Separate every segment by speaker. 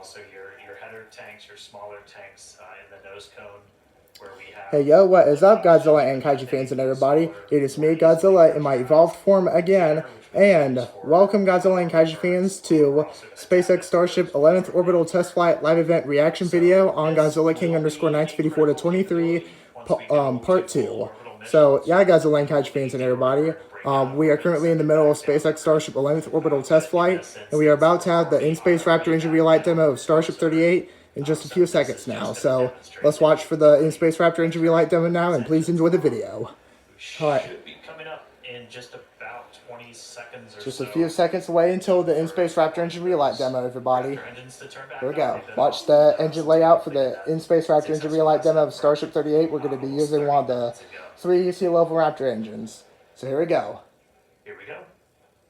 Speaker 1: Also, your header tanks, your smaller tanks in the nose cone, where we have.
Speaker 2: Hey yo, what is up, Godzilla and Kaiju fans and everybody? It is me, Godzilla, in my evolved form again, and welcome, Godzilla and Kaiju fans, to SpaceX Starship 11th Orbital Test Flight live event reaction video on Godzilla King _ 954 to 23, part 2. So, yeah, Godzilla and Kaiju fans and everybody, we are currently in the middle of SpaceX Starship 11th Orbital Test Flight, and we are about to have the In-Space Raptor engine relight demo of Starship 38 in just a few seconds now. So let's watch for the In-Space Raptor engine relight demo now, and please enjoy the video.
Speaker 1: Alright. Should be coming up in just about 20 seconds or
Speaker 2: just a few seconds away until the In-Space Raptor engine relight demo, everybody. Here we go. Watch the engine layout for the In-Space Raptor engine relight demo of Starship 38. We're going to be using one of the 3 sea-level Raptor engines. So here we go.
Speaker 1: Here we go.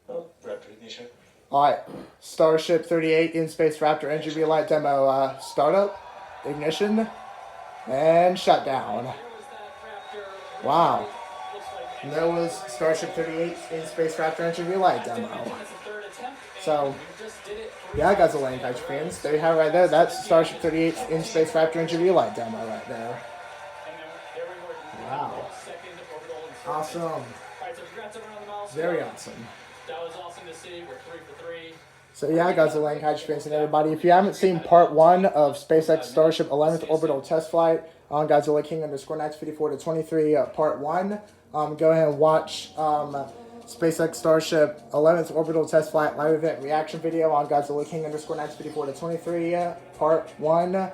Speaker 3: Oh, Raptor ignition.
Speaker 2: Alright, Starship 38 In-Space Raptor engine relight demo startup, ignition, and shutdown. Wow. And there was Starship 38's In-Space Raptor engine relight demo. So, yeah, Godzilla and Kaiju fans, there you have it right there. That's Starship 38's In-Space Raptor engine relight demo right there. Wow. Awesome. Very awesome.
Speaker 4: That was awesome to see. We're 3 for 3.
Speaker 2: So yeah, Godzilla and Kaiju fans and everybody, if you haven't seen part 1 of SpaceX Starship 11th Orbital Test Flight on Godzilla King _ 954 to 23 part 1, go ahead and watch SpaceX Starship 11th Orbital Test Flight live event reaction video on Godzilla King _ 954 to 23 part 1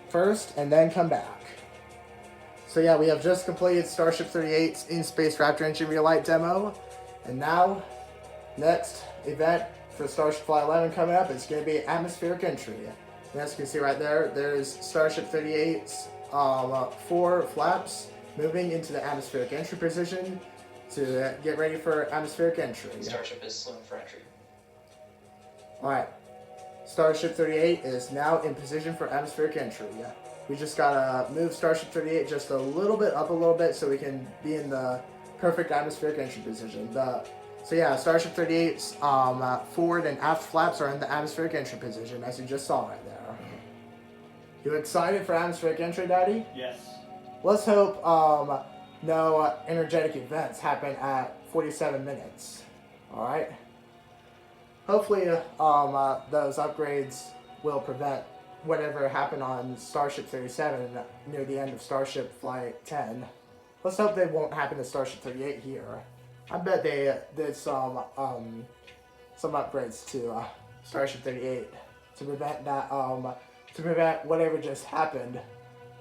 Speaker 2: first, and then come back. So yeah, we have just completed Starship 38's In-Space Raptor engine relight demo, and now next event for Starship Flight 11 coming up is going to be atmospheric entry. And as you can see right there, there's Starship 38's 4 flaps moving into the atmospheric entry position to get ready for atmospheric entry.
Speaker 3: Starship is slim for entry.
Speaker 2: Alright, Starship 38 is now in position for atmospheric entry. We just gotta move Starship 38 just a little bit up a little bit so we can be in the perfect atmospheric entry position. So yeah, Starship 38's forward and aft flaps are in the atmospheric entry position, as you just saw right there. You excited for atmospheric entry, Daddy?
Speaker 4: Yes.
Speaker 2: Let's hope no energetic events happen at 47 minutes. Alright? Hopefully those upgrades will prevent whatever happened on Starship 37 near the end of Starship Flight 10. Let's hope they won't happen to Starship 38 here. I bet they did some upgrades to Starship 38 to prevent that whatever just happened,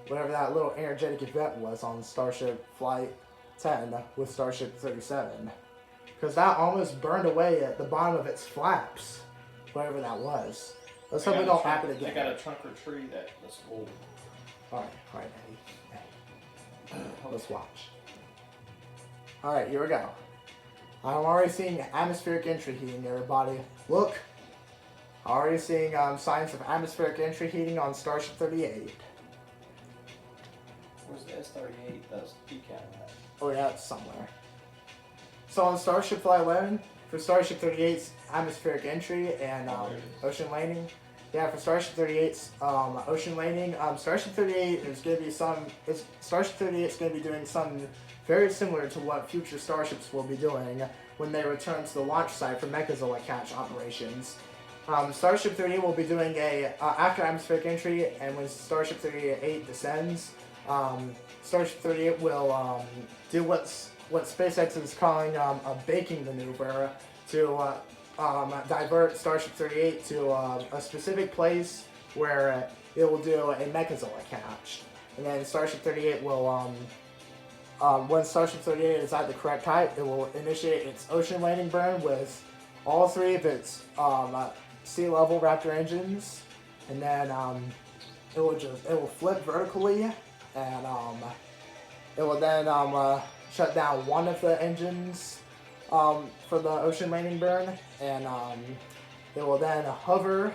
Speaker 2: whatever that little energetic event was on Starship Flight 10 with Starship 37, because that almost burned away at the bottom of its flaps, whatever that was. Let's hope it don't happen again.
Speaker 4: They got a trunk or tree that was old.
Speaker 2: Alright, Eddie. Let's watch. Alright, here we go. I'm already seeing atmospheric entry heating, everybody. Look! Already seeing signs of atmospheric entry heating on Starship 38.
Speaker 4: Where's the S-38? That's PCAT at.
Speaker 2: Oh yeah, it's somewhere. So on Starship Flight 11, for Starship 38's atmospheric entry and ocean landing, yeah, for Starship 38's ocean landing, Starship 38 is going to be Starship 38 is going to be doing something very similar to what future Starships will be doing when they return to the launch site for Mechazilla catch operations. Starship 38 will be doing after atmospheric entry, and when Starship 38 descends, Starship 38 will do what SpaceX is calling a baking maneuver to divert Starship 38 to a specific place where it will do a Mechazilla catch. And then Starship 38 will, when Starship 38 is at the correct height, it will initiate its ocean landing burn with all 3 of its sea-level Raptor engines, and then it will flip vertically, and it will then shut down one of the engines for the ocean landing burn, and it will then hover.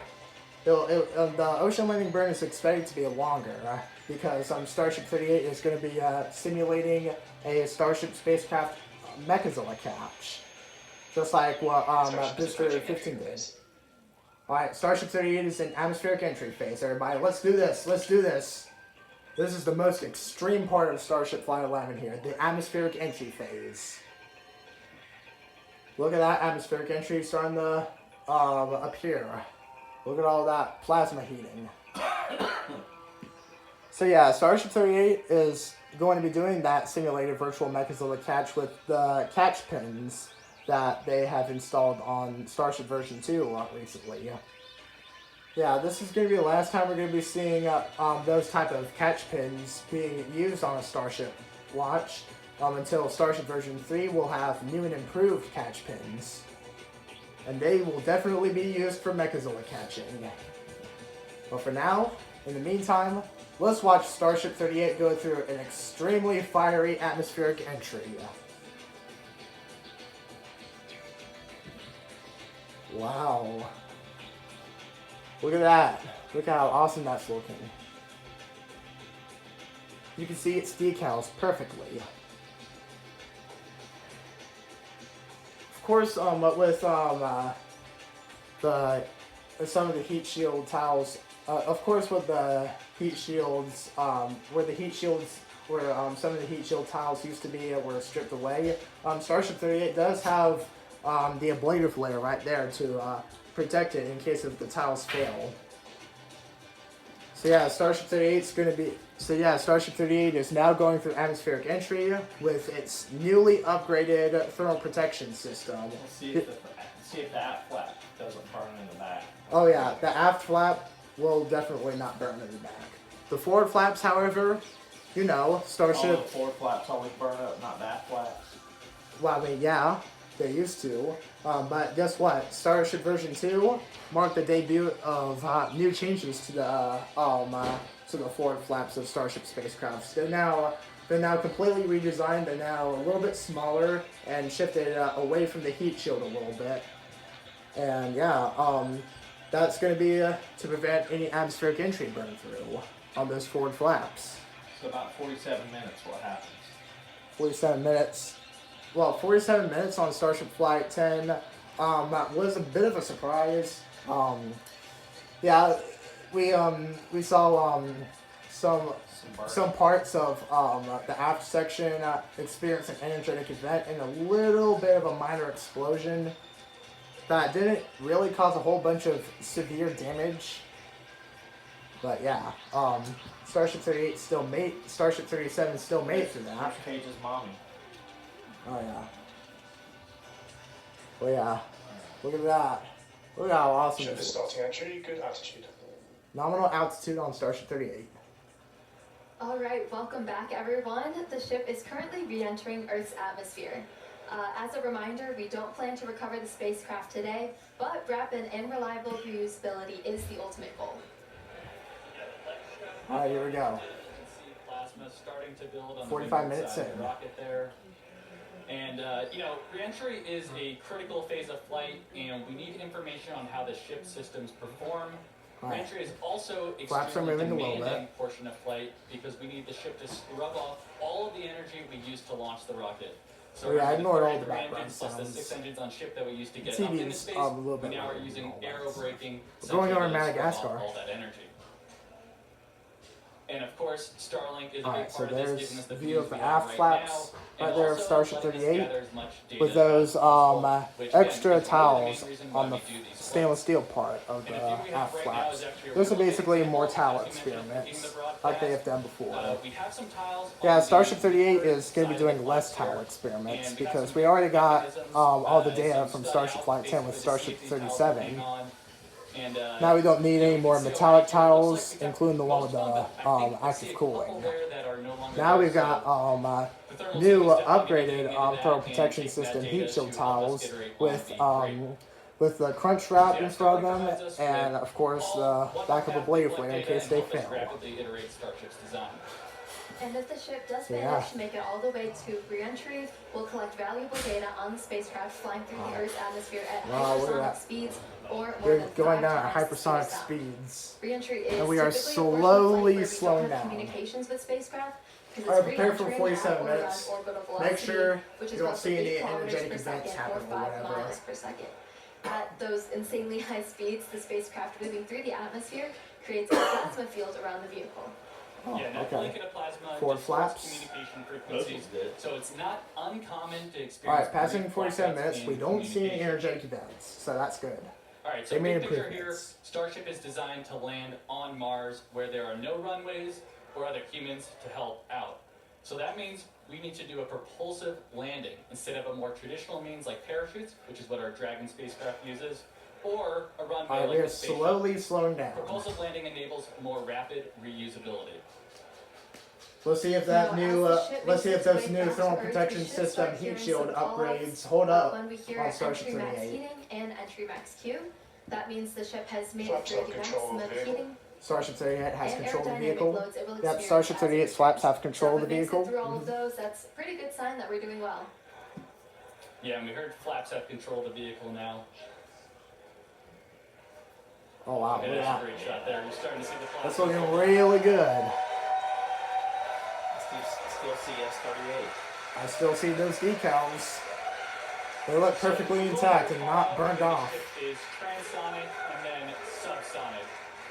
Speaker 2: The ocean landing burn is expected to be longer because Starship 38 is going to be simulating a Starship spacecraft Mechazilla catch, just like what Booster 15 did. Alright, Starship 38 is in atmospheric entry phase, everybody. Let's do this. Let's do this. This is the most extreme part of Starship Flight 11 here, the atmospheric entry phase. Look at that atmospheric entry starting to appear. Look at all that plasma heating. So yeah, Starship 38 is going to be doing that simulated virtual Mechazilla catch with the catch pins that they have installed on Starship version 2 recently. Yeah, this is going to be the last time we're going to be seeing those type of catch pins being used on a Starship launch. Until Starship version 3 will have new and improved catch pins. And they will definitely be used for Mechazilla catching. But for now, in the meantime, let's watch Starship 38 go through an extremely fiery atmospheric entry. Wow. Look at that. Look how awesome that's looking. You can see its decals perfectly. Of course, with some of the heat shield tiles, of course with the heat shields, where some of the heat shield tiles used to be were stripped away, Starship 38 does have the ablative layer right there to protect it in case of the tiles fail. So yeah, Starship 38 is now going through atmospheric entry with its newly upgraded thermal protection system.
Speaker 4: We'll see if the aft flap doesn't burn in the back.
Speaker 2: Oh yeah, the aft flap will definitely not burn in the back. The forward flaps, however, you know, Starship...
Speaker 4: All the forward flaps always burn up, not the aft flaps.
Speaker 2: Well, I mean, yeah, they used to. But guess what? Starship version 2 marked the debut of new changes to the forward flaps of Starship spacecrafts. They're now completely redesigned. They're now a little bit smaller and shifted away from the heat shield a little bit. And yeah, that's going to be to prevent any atmospheric entry burn through on those forward flaps.
Speaker 4: So about 47 minutes, what happens?
Speaker 2: 47 minutes. Well, 47 minutes on Starship Flight 10 was a bit of a surprise. Yeah, we saw some parts of the aft section experience an energetic event and a little bit of a minor explosion that didn't really cause a whole bunch of severe damage. But yeah, Starship 38 Starship 37 still made it through that.
Speaker 4: Cage's mommy.
Speaker 2: Oh yeah. Oh yeah. Look at that. Look at how awesome
Speaker 5: Ship
Speaker 2: this
Speaker 5: is
Speaker 2: is.
Speaker 5: starting entry, good attitude.
Speaker 2: Nominal altitude on Starship 38.
Speaker 6: Alright, welcome back everyone. The ship is currently re-entering Earth's atmosphere. As a reminder, we don't plan to recover the spacecraft today, but rapid and reliable reusability is the ultimate goal.
Speaker 2: Alright, here we go.
Speaker 4: Plasma starting to build on
Speaker 2: 45 minutes
Speaker 4: the
Speaker 2: in.
Speaker 4: rocket there. And, re-entry is a critical phase of flight, and we need information on how the ship systems perform.
Speaker 2: Alright.
Speaker 4: Re-entry is also
Speaker 2: Flaps are
Speaker 4: extremely
Speaker 2: moving a little
Speaker 4: demanding
Speaker 2: bit.
Speaker 4: portion of flight because we need the ship to scrub off all of the energy we used to launch the rocket. So
Speaker 2: Yeah, I ignored all the
Speaker 4: three
Speaker 2: background
Speaker 4: engines plus the
Speaker 2: sounds.
Speaker 4: 6 engines on ship that we used to get up
Speaker 2: TV's
Speaker 4: into space,
Speaker 2: a little bit
Speaker 4: we now are
Speaker 2: louder
Speaker 4: using
Speaker 2: than all that.
Speaker 4: aero braking
Speaker 2: We're going over
Speaker 4: to scrub off
Speaker 2: Madagascar.
Speaker 4: all that energy. And of course, Starlink is a
Speaker 2: Alright,
Speaker 4: big
Speaker 2: so
Speaker 4: part of this,
Speaker 2: there's
Speaker 4: giving us the
Speaker 2: the view
Speaker 4: views
Speaker 2: of the
Speaker 4: we have
Speaker 2: aft
Speaker 4: right
Speaker 2: flaps
Speaker 4: now,
Speaker 2: right
Speaker 4: and
Speaker 2: there of
Speaker 4: also
Speaker 2: Starship
Speaker 4: letting us
Speaker 2: 38
Speaker 4: gather as much data
Speaker 2: with those
Speaker 4: as possible, which, again,
Speaker 2: extra
Speaker 4: is one of the main
Speaker 2: towels
Speaker 4: reasons why
Speaker 2: on the
Speaker 4: we do these
Speaker 2: stainless
Speaker 4: flights.
Speaker 2: steel part of
Speaker 4: And
Speaker 2: the
Speaker 4: the view we have
Speaker 2: aft
Speaker 4: right now
Speaker 2: flaps.
Speaker 4: is actually a
Speaker 2: Those are
Speaker 4: real
Speaker 2: basically
Speaker 4: example,
Speaker 2: more
Speaker 4: as
Speaker 2: towel
Speaker 4: you mentioned at the beginning
Speaker 2: experiments
Speaker 4: of the
Speaker 2: like they
Speaker 4: broadcast.
Speaker 2: have done before.
Speaker 4: We have some tiles
Speaker 2: Yeah,
Speaker 4: on
Speaker 2: Starship
Speaker 4: the
Speaker 2: 38
Speaker 4: forward
Speaker 2: is going to be
Speaker 4: side of
Speaker 2: doing
Speaker 4: the
Speaker 2: less
Speaker 4: flaps here,
Speaker 2: towel experiments
Speaker 4: and we have
Speaker 2: because
Speaker 4: some
Speaker 2: we already got
Speaker 4: mechanisms,
Speaker 2: all the data
Speaker 4: some
Speaker 2: from
Speaker 4: stud
Speaker 2: Starship Flight
Speaker 4: outfits
Speaker 2: 10
Speaker 4: for
Speaker 2: with
Speaker 4: the
Speaker 2: Starship
Speaker 4: safety tiles
Speaker 2: 37.
Speaker 4: going on. And,
Speaker 2: Now we don't need any more
Speaker 4: you can see
Speaker 2: metallic
Speaker 4: over here, it looks
Speaker 2: tiles,
Speaker 4: like we got
Speaker 2: including the one with
Speaker 4: most of them,
Speaker 2: the
Speaker 4: but I think I see
Speaker 2: active
Speaker 4: a couple
Speaker 2: cooling.
Speaker 4: there that are no longer
Speaker 2: Now
Speaker 4: there,
Speaker 2: we've got
Speaker 4: so the thermal
Speaker 2: new
Speaker 4: team is definitely gonna
Speaker 2: upgraded
Speaker 4: dig into that
Speaker 2: thermal
Speaker 4: and
Speaker 2: protection
Speaker 4: take that
Speaker 2: system
Speaker 4: data
Speaker 2: heat shield
Speaker 4: to help us
Speaker 2: tiles
Speaker 4: iterate on
Speaker 2: with
Speaker 4: the upgrade.
Speaker 2: with the crunch wrap
Speaker 4: Yeah,
Speaker 2: in front of
Speaker 4: Starlink
Speaker 2: them
Speaker 4: provides us
Speaker 2: and
Speaker 4: with
Speaker 2: of course
Speaker 4: all
Speaker 2: the
Speaker 4: what
Speaker 2: backup
Speaker 4: have
Speaker 2: ablative
Speaker 4: to
Speaker 2: layer in
Speaker 4: collect
Speaker 2: case
Speaker 4: data
Speaker 2: they
Speaker 4: and help us
Speaker 2: fail.
Speaker 4: rapidly iterate Starship's design.
Speaker 6: And if the ship does
Speaker 2: Yeah.
Speaker 6: manage to make it all the way to re-entry, we'll collect valuable data on the spacecraft flying through the Earth's atmosphere at
Speaker 2: Wow, look at
Speaker 6: hypersonic
Speaker 2: that.
Speaker 6: speeds or more
Speaker 2: We're
Speaker 6: than
Speaker 2: going
Speaker 6: 5
Speaker 2: down at
Speaker 6: times the speed of
Speaker 2: hypersonic
Speaker 6: sound.
Speaker 2: speeds.
Speaker 6: Re-entry is
Speaker 2: And we are
Speaker 6: typically a portion of flight
Speaker 2: slowly
Speaker 6: where we
Speaker 2: slowing
Speaker 6: don't have
Speaker 2: down.
Speaker 6: communications with spacecraft because
Speaker 2: Alright,
Speaker 6: it's
Speaker 2: prepare for
Speaker 6: re-entering
Speaker 2: 47
Speaker 6: at or around
Speaker 2: minutes.
Speaker 6: orbital
Speaker 2: Make
Speaker 6: velocity,
Speaker 2: sure
Speaker 6: which
Speaker 2: you
Speaker 6: is
Speaker 2: don't
Speaker 6: roughly
Speaker 2: see any
Speaker 6: 8 kilometers
Speaker 2: energetic
Speaker 6: per
Speaker 2: events
Speaker 6: second or
Speaker 2: happen or
Speaker 6: 5
Speaker 2: whatever.
Speaker 6: miles per second. At those insanely high speeds, the spacecraft moving through the atmosphere creates a plasma field around the vehicle.
Speaker 2: Oh,
Speaker 4: Yeah,
Speaker 2: okay.
Speaker 4: nebula plasma
Speaker 2: Forward
Speaker 4: distorts
Speaker 2: flaps.
Speaker 4: communication
Speaker 3: Those
Speaker 4: frequencies,
Speaker 3: was good.
Speaker 4: so it's not uncommon to experience.
Speaker 2: Alright, passing
Speaker 4: brief
Speaker 2: 47
Speaker 4: blackouts
Speaker 2: minutes.
Speaker 4: in
Speaker 2: We don't see any
Speaker 4: communication.
Speaker 2: energetic events, so that's good.
Speaker 4: Alright, so
Speaker 2: They made
Speaker 4: big picture here,
Speaker 2: improvements.
Speaker 4: Starship is designed to land on Mars where there are no runways or other humans to help out. So that means we need to do a propulsive landing instead of a more traditional means like parachutes, which is what our Dragon spacecraft uses, or a runway
Speaker 2: Alright,
Speaker 4: like
Speaker 2: we are
Speaker 4: the Space Shuttle.
Speaker 2: slowly slowing down.
Speaker 4: Propulsive landing enables more rapid reusability.
Speaker 2: Let's see if
Speaker 6: Now,
Speaker 2: that new,
Speaker 6: as the ship
Speaker 2: let's see
Speaker 6: makes
Speaker 2: if
Speaker 6: its
Speaker 2: those
Speaker 6: way
Speaker 2: new
Speaker 6: back to
Speaker 2: thermal
Speaker 6: Earth, we
Speaker 2: protection
Speaker 6: should
Speaker 2: system
Speaker 6: start
Speaker 2: heat
Speaker 6: hearing
Speaker 2: shield
Speaker 6: some call-outs.
Speaker 2: upgrades hold up
Speaker 6: When we hear
Speaker 2: on Starship
Speaker 6: entry max
Speaker 2: 38.
Speaker 6: heating and entry max Q, that means the ship has made it
Speaker 3: Flaps
Speaker 6: through
Speaker 3: have
Speaker 6: the
Speaker 3: control of
Speaker 6: maximum
Speaker 3: the vehicle.
Speaker 6: heating
Speaker 2: Starship 38 has
Speaker 6: and
Speaker 2: control of the
Speaker 6: aerodynamic
Speaker 2: vehicle.
Speaker 6: loads it will
Speaker 2: Yep,
Speaker 6: experience
Speaker 2: Starship
Speaker 6: as it
Speaker 2: 38's flaps have control
Speaker 6: So
Speaker 2: of
Speaker 6: if
Speaker 2: the
Speaker 6: it makes it
Speaker 2: vehicle.
Speaker 6: through all of those, that's a pretty good sign that we're doing well.
Speaker 4: Yeah, and we heard flaps have control of the vehicle now.
Speaker 2: Oh wow,
Speaker 4: Okay,
Speaker 2: look at
Speaker 4: that's a
Speaker 2: that.
Speaker 4: great shot there. You're starting to see the flaps.
Speaker 2: That's looking really good.
Speaker 3: Still CS38.
Speaker 2: I still see those decals. They look perfectly intact and not burned off.
Speaker 4: Is transonic and then subsonic.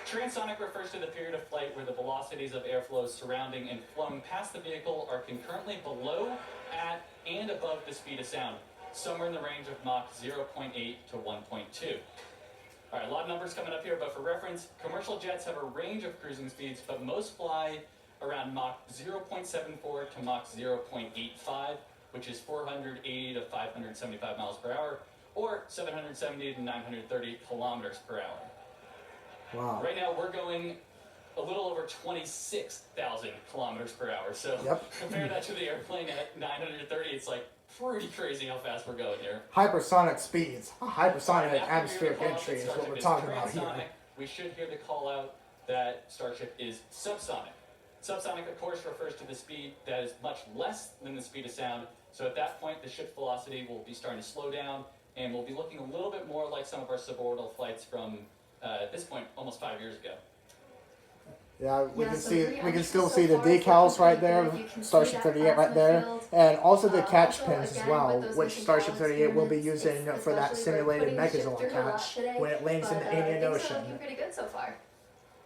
Speaker 4: Transonic refers to the period of flight where the velocities of airflows surrounding and flowing past the vehicle are concurrently below, at, and above the speed of sound, somewhere in the range of Mach 0.8 to 1.2. All right, a lot of numbers coming up here, but for reference, commercial jets have a range of cruising speeds, but most fly around Mach 0.74 to Mach 0.85, which is 480 to 575 miles per hour, or 770 to 930 kilometers per hour.
Speaker 2: Wow.
Speaker 4: Right now, we're going a little over 26,000 kilometers per hour. So
Speaker 2: Yep.
Speaker 4: compare that to the airplane at 930. It's like pretty crazy how fast we're going here.
Speaker 2: Hypersonic speeds. A hypersonic
Speaker 4: After we hear
Speaker 2: atmospheric
Speaker 4: the call out
Speaker 2: entry
Speaker 4: that
Speaker 2: is what
Speaker 4: Starship
Speaker 2: we're
Speaker 4: is
Speaker 2: talking about
Speaker 4: transonic,
Speaker 2: here.
Speaker 4: we should hear the call out that Starship is subsonic. Subsonic, of course, refers to the speed that is much less than the speed of sound. So at that point, the ship's velocity will be starting to slow down, and we'll be looking a little bit more like some of our suborbital flights from, at this point, almost 5 years ago.
Speaker 2: Yeah, we
Speaker 6: Yeah,
Speaker 2: can
Speaker 6: so
Speaker 2: see,
Speaker 6: pretty
Speaker 2: we can
Speaker 6: much
Speaker 2: still
Speaker 6: so
Speaker 2: see the
Speaker 6: far it's
Speaker 2: decals
Speaker 6: looking
Speaker 2: right
Speaker 6: pretty
Speaker 2: there,
Speaker 6: good. You can see
Speaker 2: Starship
Speaker 6: that
Speaker 2: 38 right
Speaker 6: plasma
Speaker 2: there,
Speaker 6: field.
Speaker 2: and also the catch
Speaker 6: Also,
Speaker 2: pins as
Speaker 6: again,
Speaker 2: well,
Speaker 6: with those
Speaker 2: which
Speaker 6: missing
Speaker 2: Starship
Speaker 6: towers
Speaker 2: 38 will be
Speaker 6: experiments,
Speaker 2: using
Speaker 6: it's
Speaker 2: for that
Speaker 6: especially for
Speaker 2: simulated
Speaker 6: putting the ship
Speaker 2: megazone
Speaker 6: through a lot
Speaker 2: catch
Speaker 6: today,
Speaker 2: when it lands in
Speaker 6: but,
Speaker 2: the Indian
Speaker 6: things are
Speaker 2: Ocean.
Speaker 6: looking pretty good so far.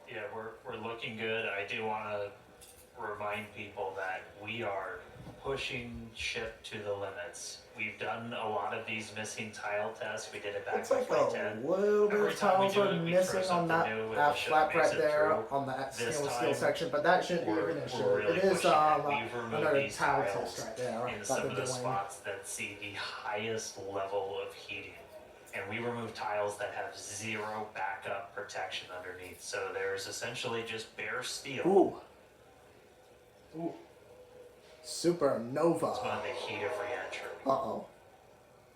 Speaker 1: Yeah, we're looking good. I do want to remind people that we are pushing ship to the limits. We've done a lot of these missing tile tests. We did it back
Speaker 2: It's
Speaker 1: in
Speaker 2: like
Speaker 1: flight 10.
Speaker 2: a little bit
Speaker 1: Every
Speaker 2: of
Speaker 1: time we
Speaker 2: tiles
Speaker 1: do
Speaker 2: are
Speaker 1: it, we
Speaker 2: missing
Speaker 1: throw
Speaker 2: on that
Speaker 1: something new and the
Speaker 2: aft
Speaker 1: ship
Speaker 2: flap
Speaker 1: makes
Speaker 2: right
Speaker 1: it
Speaker 2: there
Speaker 1: through.
Speaker 2: on that
Speaker 1: This
Speaker 2: stainless steel
Speaker 1: time,
Speaker 2: section, but that shouldn't be
Speaker 1: we're
Speaker 2: an issue.
Speaker 1: really
Speaker 2: It is
Speaker 1: pushing it. We've removed
Speaker 2: another
Speaker 1: these
Speaker 2: tile
Speaker 1: tiles
Speaker 2: test right there
Speaker 1: in
Speaker 2: that
Speaker 1: some
Speaker 2: they're
Speaker 1: of the
Speaker 2: doing.
Speaker 1: spots that see the highest level of heating. And we remove tiles that have zero backup protection underneath. So there's essentially just bare steel.
Speaker 2: Ooh. Ooh. Supernova.
Speaker 1: It's on the heat of re-entry.
Speaker 2: Uh-oh.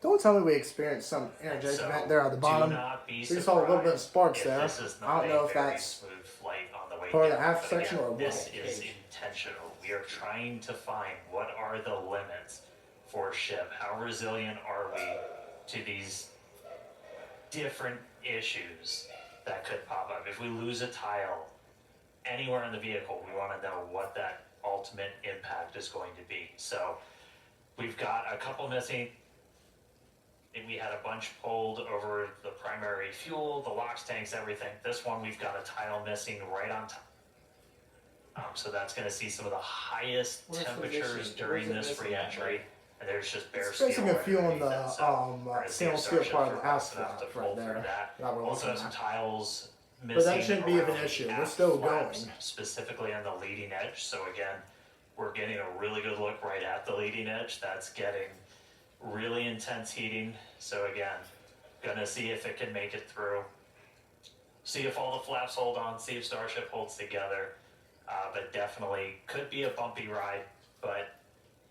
Speaker 2: Don't tell me we experienced some energetic
Speaker 1: So,
Speaker 2: event there at the bottom.
Speaker 1: do not be
Speaker 2: We saw a little bit of
Speaker 1: surprised
Speaker 2: sparks
Speaker 1: if
Speaker 2: there.
Speaker 1: this is
Speaker 2: I
Speaker 1: not
Speaker 2: don't know
Speaker 1: a
Speaker 2: if
Speaker 1: very
Speaker 2: that's
Speaker 1: smooth flight on the way
Speaker 2: part of the
Speaker 1: down,
Speaker 2: aft
Speaker 1: but
Speaker 2: section
Speaker 1: again,
Speaker 2: or
Speaker 1: this
Speaker 2: what?
Speaker 1: is intentional. We are trying to find what are the limits for a ship. How resilient are we to these different issues that could pop up? If we lose a tile anywhere in the vehicle, we want to know what that ultimate impact is going to be. So we've got a couple missing. And we had a bunch pulled over the primary fuel, the LOX tanks, everything. This one, we've got a tile missing right on top. So that's going to see some of the highest
Speaker 2: Where's the
Speaker 1: temperatures
Speaker 2: missing?
Speaker 1: during
Speaker 2: Where's it
Speaker 1: this
Speaker 2: missing?
Speaker 1: re-entry. And there's just bare
Speaker 2: It's
Speaker 1: steel.
Speaker 2: missing a
Speaker 1: right
Speaker 2: few on
Speaker 1: underneath
Speaker 2: the
Speaker 1: it. So we're gonna see if
Speaker 2: stainless steel
Speaker 1: Starship
Speaker 2: part of the
Speaker 1: fast enough
Speaker 2: asphalt
Speaker 1: to
Speaker 2: right
Speaker 1: pull through
Speaker 2: there.
Speaker 1: that.
Speaker 2: That we're
Speaker 1: Also
Speaker 2: looking
Speaker 1: have some
Speaker 2: at.
Speaker 1: tiles missing.
Speaker 2: But that shouldn't be of an
Speaker 1: around
Speaker 2: issue.
Speaker 1: the
Speaker 2: We're
Speaker 1: aft
Speaker 2: still
Speaker 1: flaps,
Speaker 2: going.
Speaker 1: specifically on the leading edge. So again, we're getting a really good look right at the leading edge. That's getting really intense heating. So again, gonna see if it can make it through. See if all the flaps hold on. See if Starship holds together. But definitely could be a bumpy ride. But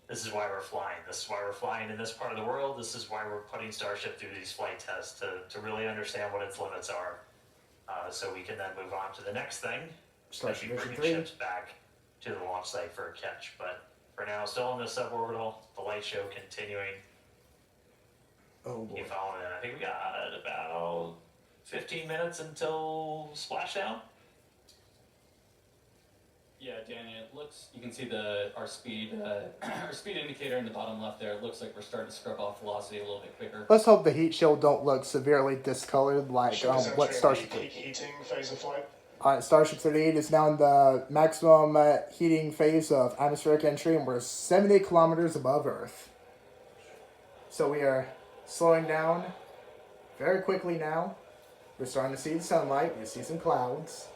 Speaker 1: this is why we're flying. This is why we're flying in this part of the world. This is why we're putting Starship through these flight tests to really understand what its limits are. So we can then move on to the next thing.
Speaker 2: Starship
Speaker 1: Maybe
Speaker 2: Vision
Speaker 1: bringing
Speaker 2: 3.
Speaker 1: ships back to the launch site for a catch. But for now, still in the suborbital. The light show continuing.
Speaker 2: Oh boy.
Speaker 1: Keep following it. I think we got about 15 minutes until splashdown.
Speaker 4: Yeah, Danny, it looks looks. You can see our speed our speed indicator in the bottom left there. It looks like we're starting to scrub off velocity a little bit quicker.
Speaker 2: Let's hope the heat shield don't look severely discolored like
Speaker 5: Ship is
Speaker 2: what
Speaker 5: entering
Speaker 2: Starship.
Speaker 5: the peak heating phase of flight.
Speaker 2: Alright, Starship 38 is now in the maximum heating phase of atmospheric entry, and we're 70 kilometers above Earth. So we are slowing down very quickly now. We're starting to see the sunlight. We see some clouds.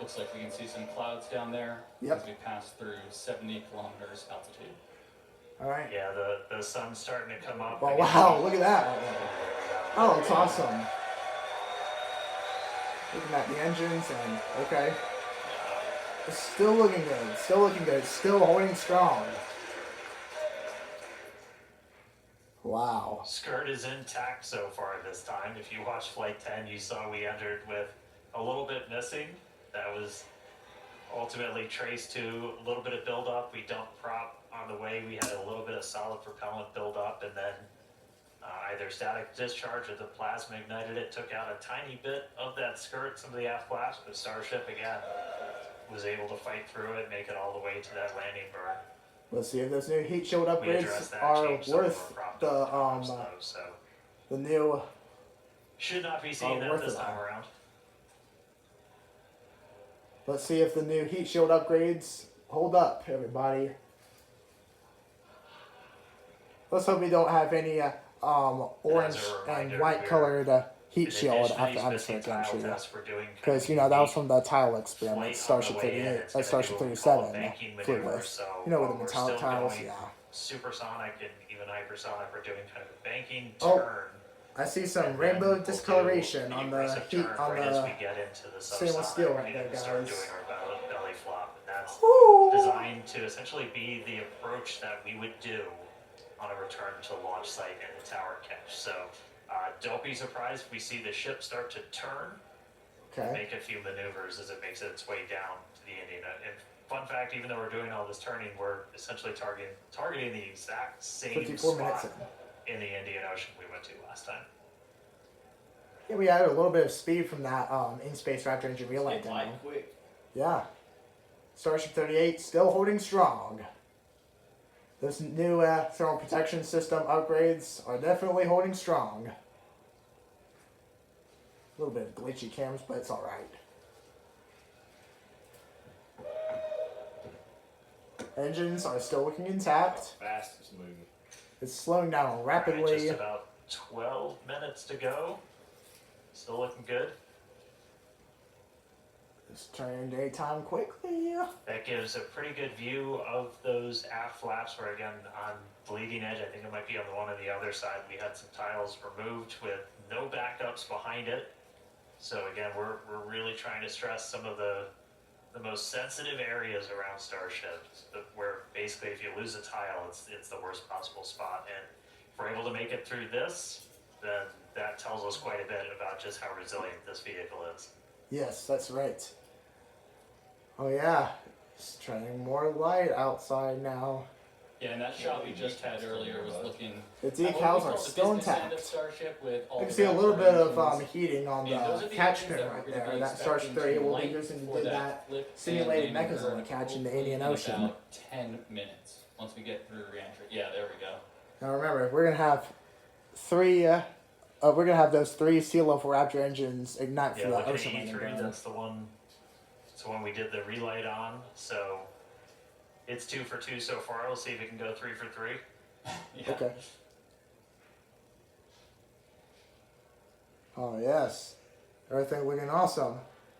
Speaker 4: Looks like we can see some clouds down there
Speaker 2: Yep.
Speaker 4: as we pass through 70 kilometers altitude.
Speaker 2: Alright.
Speaker 1: Yeah, the sun's starting to come up.
Speaker 2: Oh,
Speaker 1: again.
Speaker 2: wow, look at that. Oh, it's awesome. Looking at the engines and, okay. It's still looking good. Still looking good. Still holding strong. Wow.
Speaker 1: Skirt is intact so far this time. If you watched Flight 10, you saw we entered with a little bit missing. That was ultimately traced to a little bit of buildup. We dumped prop on the way. We had a little bit of solid propellant buildup, and then either static discharge or the plasma ignited it, took out a tiny bit of that skirt, some of the aft flaps, but Starship again was able to fight through it, make it all the way to that landing burn.
Speaker 2: Let's see if those new heat shield
Speaker 1: We addressed
Speaker 2: upgrades
Speaker 1: that,
Speaker 2: are
Speaker 1: changed some of
Speaker 2: worth
Speaker 1: our prop
Speaker 2: the
Speaker 1: comps, though, so
Speaker 2: the new.
Speaker 1: should not be seeing that
Speaker 2: worth
Speaker 1: this
Speaker 2: it.
Speaker 1: time around.
Speaker 2: Let's see if the new heat shield upgrades hold up, everybody. Let's hope we don't have any orange
Speaker 1: reminder,
Speaker 2: and white
Speaker 1: we're-
Speaker 2: colored heat
Speaker 1: In
Speaker 2: shield
Speaker 1: addition to
Speaker 2: after
Speaker 1: these
Speaker 2: atmospheric
Speaker 1: 50 tile
Speaker 2: entry.
Speaker 1: tests, we're doing kind
Speaker 2: Because,
Speaker 1: of
Speaker 2: you know, that was
Speaker 1: unique
Speaker 2: from the tile
Speaker 1: flight
Speaker 2: experiment,
Speaker 1: on
Speaker 2: Starship
Speaker 1: the way in.
Speaker 2: 38,
Speaker 1: It's gonna
Speaker 2: Starship
Speaker 1: do a
Speaker 2: 37
Speaker 1: banking
Speaker 2: flew
Speaker 1: maneuver,
Speaker 2: with.
Speaker 1: so
Speaker 2: You know, with
Speaker 1: while
Speaker 2: the
Speaker 1: we're
Speaker 2: metallic
Speaker 1: still
Speaker 2: tiles,
Speaker 1: going
Speaker 2: yeah.
Speaker 1: supersonic and even hypersonic, we're doing kind of a banking
Speaker 2: Oh,
Speaker 1: turn.
Speaker 2: I see some
Speaker 1: and then
Speaker 2: rainbow
Speaker 1: we'll
Speaker 2: discoloration
Speaker 1: do
Speaker 2: on the
Speaker 1: aggressive
Speaker 2: heat,
Speaker 1: turn
Speaker 2: on
Speaker 1: right as we
Speaker 2: the
Speaker 1: get into the
Speaker 2: stainless
Speaker 1: subsonic,
Speaker 2: steel right
Speaker 1: and
Speaker 2: there,
Speaker 1: then start
Speaker 2: guys.
Speaker 1: doing our belly flop, and that's
Speaker 2: Ooh.
Speaker 1: designed to essentially be the approach that we would do on a return to launch site and the tower catch. So don't be surprised if we see the ship start to turn,
Speaker 2: Okay.
Speaker 1: make a few maneuvers as it makes its way down to the Indian. And fun fact, even though we're doing all this turning, we're essentially targeting the exact same
Speaker 2: 54 minutes
Speaker 1: spot in the Indian Ocean we went to last time.
Speaker 2: Yeah, we added a little bit of speed from that in-space Raptor engine relay
Speaker 3: It's like
Speaker 2: demo.
Speaker 3: quick.
Speaker 2: Yeah. Starship 38 still holding strong. Those new thermal protection system upgrades are definitely holding strong. A little bit of glitchy cams, but it's alright. Engines are still looking intact.
Speaker 3: Fast it's moving.
Speaker 2: It's slowing down
Speaker 1: Alright,
Speaker 2: rapidly.
Speaker 1: just about 12 minutes to go. Still looking good.
Speaker 2: It's turning daytime quickly.
Speaker 1: That gives a pretty good view of those aft flaps where, again, on the leading edge, I think it might be on the one on the other side, we had some tiles removed with no backups behind it. So again, we're really trying to stress some of the most sensitive areas around Starship, where basically if you lose a tile, it's the worst possible spot. And if we're able to make it through this, then that tells us quite a bit about just how resilient this vehicle is.
Speaker 2: Yes, that's right. Oh yeah, it's turning more light outside now.
Speaker 4: Yeah, and that shot we just had earlier was looking.
Speaker 2: The
Speaker 4: at what we
Speaker 2: decals
Speaker 4: call
Speaker 2: are
Speaker 4: the
Speaker 2: still
Speaker 4: business end of
Speaker 2: intact.
Speaker 4: Starship with all
Speaker 2: I can
Speaker 4: the
Speaker 2: see a little
Speaker 4: Raptor
Speaker 2: bit of
Speaker 4: engines.
Speaker 2: heating on
Speaker 4: And those
Speaker 2: the
Speaker 4: are the
Speaker 2: catch
Speaker 4: engines
Speaker 2: pin
Speaker 4: that
Speaker 2: right
Speaker 4: we're gonna
Speaker 2: there.
Speaker 4: be
Speaker 2: That Starship
Speaker 4: expecting
Speaker 2: 38 will
Speaker 4: to
Speaker 2: be
Speaker 4: light
Speaker 2: using to
Speaker 4: for
Speaker 2: do that
Speaker 4: flip and
Speaker 2: simulated
Speaker 4: landing
Speaker 2: mechazoid
Speaker 4: burn,
Speaker 2: catch in the
Speaker 4: hopefully
Speaker 2: Indian
Speaker 4: in
Speaker 2: Ocean.
Speaker 4: about 10 minutes once we get through reentry. Yeah, there we go.
Speaker 2: Now remember, we're gonna have three. We're gonna have those three sea level Raptor engines ignite for
Speaker 1: Yeah,
Speaker 2: the
Speaker 1: look at
Speaker 2: ocean landing
Speaker 1: E3,
Speaker 2: burn.
Speaker 1: that's the one. It's the one we did the relight on. So it's 2 for 2 so far. We'll see if it can go 3 for 3.
Speaker 4: Yeah.
Speaker 2: Okay. Oh yes, everything looking awesome.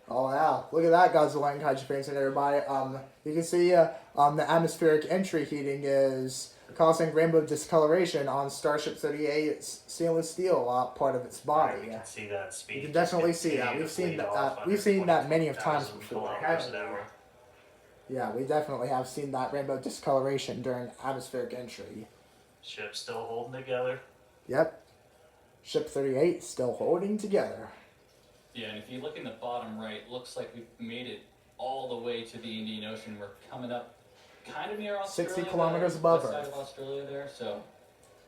Speaker 2: Oh yeah, look at that, Godzilla and Kaiju fans and everybody. You can see the atmospheric entry heating is causing rainbow discoloration on Starship 38's stainless steel part of its body.
Speaker 1: Right, we can see that speed.
Speaker 2: You can definitely
Speaker 1: just
Speaker 2: see that.
Speaker 1: continue
Speaker 2: We've
Speaker 1: to
Speaker 2: seen
Speaker 1: bleed
Speaker 2: that.
Speaker 1: off
Speaker 2: We've seen that many of
Speaker 1: 120,000
Speaker 2: times before.
Speaker 1: kilometers an hour.
Speaker 2: Yeah, we definitely have seen that rainbow discoloration during atmospheric entry.
Speaker 1: Ship still holding together.
Speaker 2: Yep. Ship 38 still holding together.
Speaker 4: Yeah, and if you look in the bottom right, looks like we've made it all the way to the Indian Ocean. We're coming up kind of near Australia.
Speaker 2: 60 kilometers
Speaker 4: the
Speaker 2: above
Speaker 4: west side
Speaker 2: Earth.
Speaker 4: of Australia there, so